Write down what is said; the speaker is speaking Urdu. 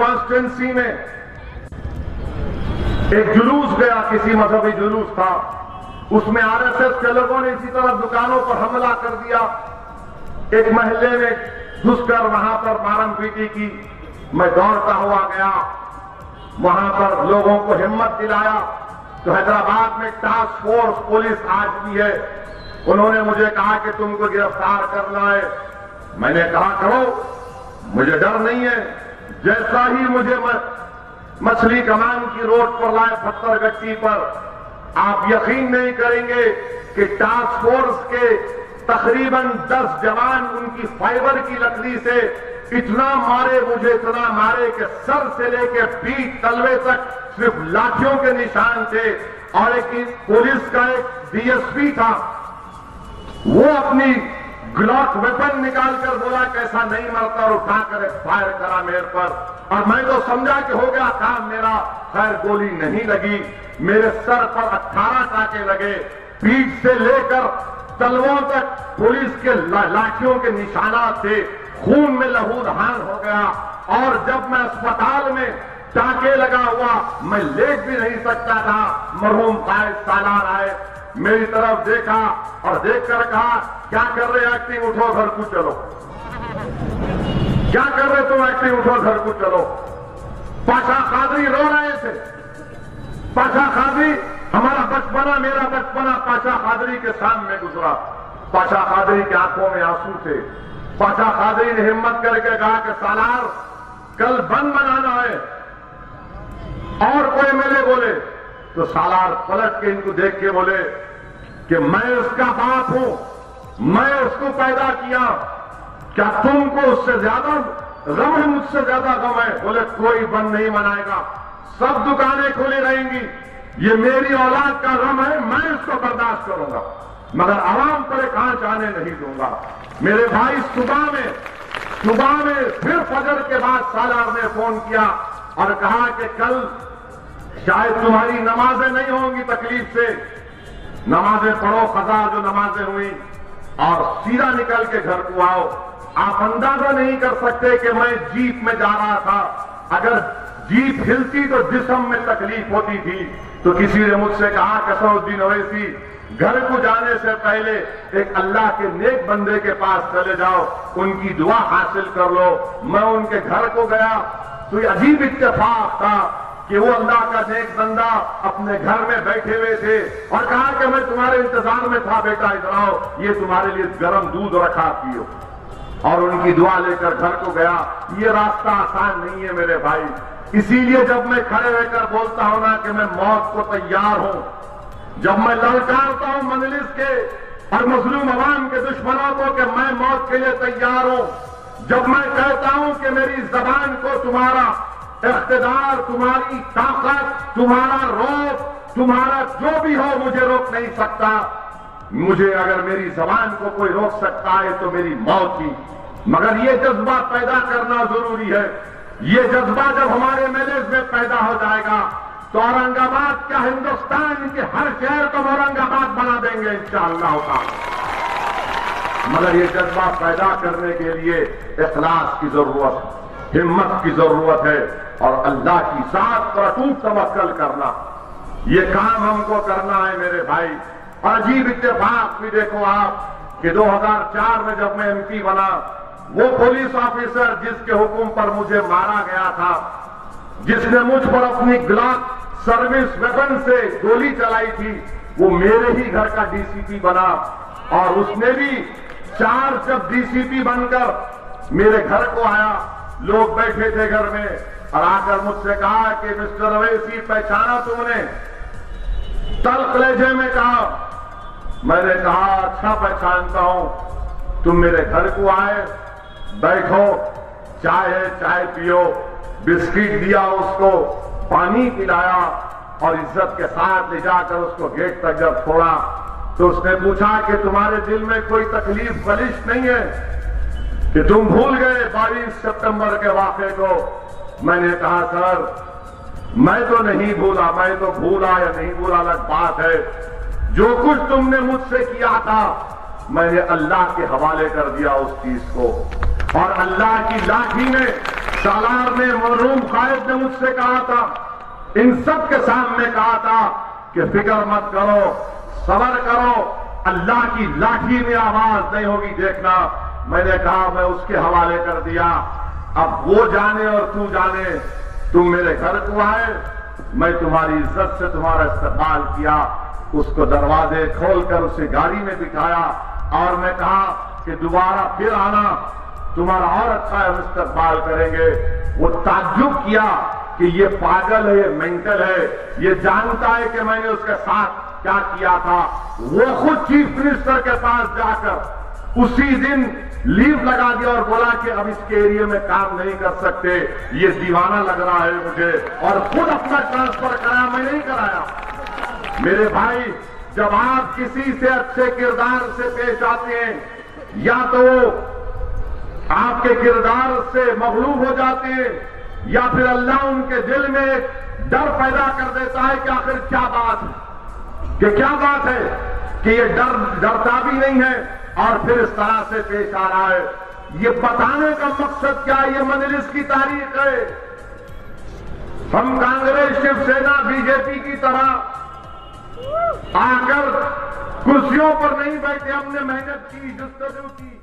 کانسٹیٹوینسی میں ایک جلوس گیا، کسی مذہبی جلوس تھا، اس میں RSS کے لوگوں نے اسی طرح دکانوں پر حملہ کر دیا، ایک محلے میں گھس کر وہاں پر مارم پیٹی کی۔ میں دوڑتا ہوا گیا، وہاں پر لوگوں کو ہمت دلایا۔ تو حیدرآباد میں ٹاسک فورس پولیس آج بھی ہے، انہوں نے مجھے کہا کہ تم کو گرفتار کرنا ہے۔ میں نے کہا کرو، مجھے ڈر نہیں ہے۔ جیسا ہی مجھے مچھلی کمان کی روڈ پر لائے پتھر گٹی پر، آپ یقین نہیں کریں گے کہ ٹاسک فورس کے تقریباً 10 جوان ان کی فائبر کی لکڑی سے اتنا مارے، مجھے اتنا مارے کہ سر سے لے کے پیٹھ تلوے تک صرف لاٹھیوں کے نشان تھے۔ اور ایک پولیس کا ایک DSP تھا، وہ اپنی گلاک ویپن نکال کر بولا کیسا نہیں مرتا، اور اٹھا کر ایک فائر کرا میرے پر، اور میں تو سمجھا کہ ہو گیا کام میرا۔ خیر گولی نہیں لگی، میرے سر پر 18 ٹانکے لگے، پیٹھ سے لے کر تلووں تک پولیس کے لاٹھیوں کے نشانات تھے، خون میں لہو دہان ہو گیا۔ اور جب میں اسپتال میں ٹانکے لگا ہوا، میں لیٹ بھی نہیں سکتا تھا، مرحوم قائد سالار آئے، میری طرف دیکھا اور دیکھ کر کہا کیا کر رہے ایکٹنگ، اٹھو گھر کو چلو۔ کیا کر رہے تم ایکٹنگ، اٹھو گھر کو چلو۔ پاشا قادری رو رہے تھے۔ پاشا قادری، ہمارا بچپنا، میرا بچپنا پاشا قادری کے سامنے گزرا۔ پاشا قادری کی آنکھوں میں آنسو تھے۔ پاشا قادری نے ہمت کر کے کہا کہ سالار کل بند بنانا ہے، اور کوئی MLA بولے تو سالار پلٹ کے ان کو دیکھ کے بولے کہ میں اس کا باپ ہوں، میں اس کو پیدا کیا، کیا تم کو اس سے زیادہ غم ہے، مجھ سے زیادہ غم ہے؟ بولے کوئی بند نہیں منائے گا، سب دکانیں کھلی رہیں گی، یہ میری اولاد کا غم ہے، میں اس کو برداشت کروں گا، مگر عوام پر ایک آنچ آنے نہیں دوں گا۔ میرے بھائی صبح میں پھر فجر کے بعد سالار نے فون کیا اور کہا کہ کل شاید تمہاری نمازیں نہیں ہوں گی تکلیف سے، نمازیں پڑھو، قضا جو نمازیں ہوئی، اور سیدھا نکل کے گھر کو آؤ۔ آپ اندازہ نہیں کر سکتے کہ میں جیپ میں جا رہا تھا، اگر جیپ ہلتی تو جسم میں تکلیف ہوتی تھی۔ تو کسی نے مجھ سے کہا کہ اسدالدین اویسی، گھر کو جانے سے پہلے ایک اللہ کے نیک بندے کے پاس چلے جاؤ، ان کی دعا حاصل کر لو۔ میں ان کے گھر کو گیا تو یہ عجیب اتفاق تھا کہ وہ اللہ کا نیک بندہ اپنے گھر میں بیٹھے ہوئے تھے، اور کہا کہ میں تمہارے انتظار میں تھا، بیٹا ادھر آؤ، یہ تمہارے لیے گرم دودھ رکھا پیو۔ اور ان کی دعا لے کر گھر کو گیا۔ یہ راستہ آسان نہیں ہے میرے بھائی، اسی لیے جب میں کھڑے ہو کر بولتا ہوں نا کہ میں موت کو تیار ہوں، جب میں للکارتا ہوں مجلس کے اور مظلوم عوام کے دشمنوں کو کہ میں موت کے لیے تیار ہوں، جب میں کہتا ہوں کہ میری زبان کو تمہارا اقتدار، تمہاری طاقت، تمہارا روب، تمہارا جو بھی ہو مجھے روک نہیں سکتا، مجھے اگر میری زبان کو کوئی روک سکتا ہے تو میری موت ہی۔ مگر یہ جذبہ پیدا کرنا ضروری ہے۔ یہ جذبہ جب ہمارے MLAs میں پیدا ہو جائے گا تو اورنگ آباد کیا ہندوستان کے ہر شہر کو اورنگ آباد بنا دیں گے انشاءاللہ تعالی۔ مگر یہ جذبہ پیدا کرنے کے لیے اخلاص کی ضرورت، ہمت کی ضرورت ہے، اور اللہ کی ذات پر اٹوٹ توکل کرنا، یہ کام ہم کو کرنا ہے میرے بھائی۔ اور عجیب اتفاق بھی دیکھو آپ کہ 2004 میں جب میں MP بنا، وہ پولیس آفیسر جس کے حکم پر مجھے مارا گیا تھا، جس نے مجھ پر اپنی گلاک سروس ویپن سے گولی چلائی تھی، وہ میرے ہی گھر کا DCP بنا، اور اس نے بھی جب DCP بن کر میرے گھر کو آیا، لوگ بیٹھے تھے گھر میں، اور آ کر مجھ سے کہا کہ مسٹر اویسی پہچانا تم نے؟ تلخ لہجے میں کہا۔ میں نے کہا اچھا پہچانتا ہوں، تم میرے گھر کو آئے، بیٹھو، چائے ہے چائے پیو، بسکٹ دیا اس کو، پانی پلایا، اور عزت کے ساتھ لے جا کر اس کو گیٹ تک جب چھوڑا تو اس نے پوچھا کہ تمہارے دل میں کوئی تکلیف خلش نہیں ہے کہ تم بھول گئے 22 سپتمبر کے واقعے کو؟ میں نے کہا سر میں تو نہیں بھولا، میں تو بھولا یا نہیں بھولا الگ بات ہے، جو کچھ تم نے مجھ سے کیا تھا میں نے اللہ کے حوالے کر دیا اس چیز کو، اور اللہ کی لاٹھی نے سالار نے، مرحوم قائد نے مجھ سے کہا تھا، ان سب کے سامنے کہا تھا کہ فکر مت کرو، صبر کرو، اللہ کی لاٹھی میں آواز نہیں ہوگی دیکھنا۔ میں نے کہا میں اس کے حوالے کر دیا، اب وہ جانے اور تو جانے، تم میرے گھر کو آئے، میں تمہاری عزت سے تمہارا استقبال کیا، اس کو دروازے کھول کر اسے گاڑی میں بٹھایا اور میں کہا کہ دوبارہ پھر آنا، تمہارا اور اچھا ہم استقبال کریں گے۔ وہ تعجب کیا کہ یہ پاگل ہے، یہ مینٹل ہے، یہ جانتا ہے کہ میں نے اس کے ساتھ کیا کیا تھا۔ وہ خود چیف منسٹر کے پاس جا کر اسی دن لیو لگا دیا اور بولا کہ اب اس کے ایریا میں کام نہیں کر سکتے، یہ دیوانہ لگ رہا ہے مجھے، اور خود اپنا ٹرانسفر کرایا، میں نہیں کرایا۔ میرے بھائی، جب آپ کسی سے اچھے کردار سے پیش آتے ہیں، یا تو آپ کے کردار سے مغلوب ہو جاتے ہیں، یا پھر اللہ ان کے دل میں ایک ڈر پیدا کر دیتا ہے کہ آخر کیا بات ہے، کہ کیا بات ہے کہ یہ ڈرتا بھی نہیں ہے اور پھر اس طرح سے پیش آ رہا ہے۔ یہ بتانے کا مقصد کیا ہے؟ یہ مجلس کی تاریخ ہے۔ ہم کانگریس، شیو سینا، بی جے پی کی طرح آ کر کرسیوں پر نہیں بیٹھے، ہم نے محنت کی، جستجو کی۔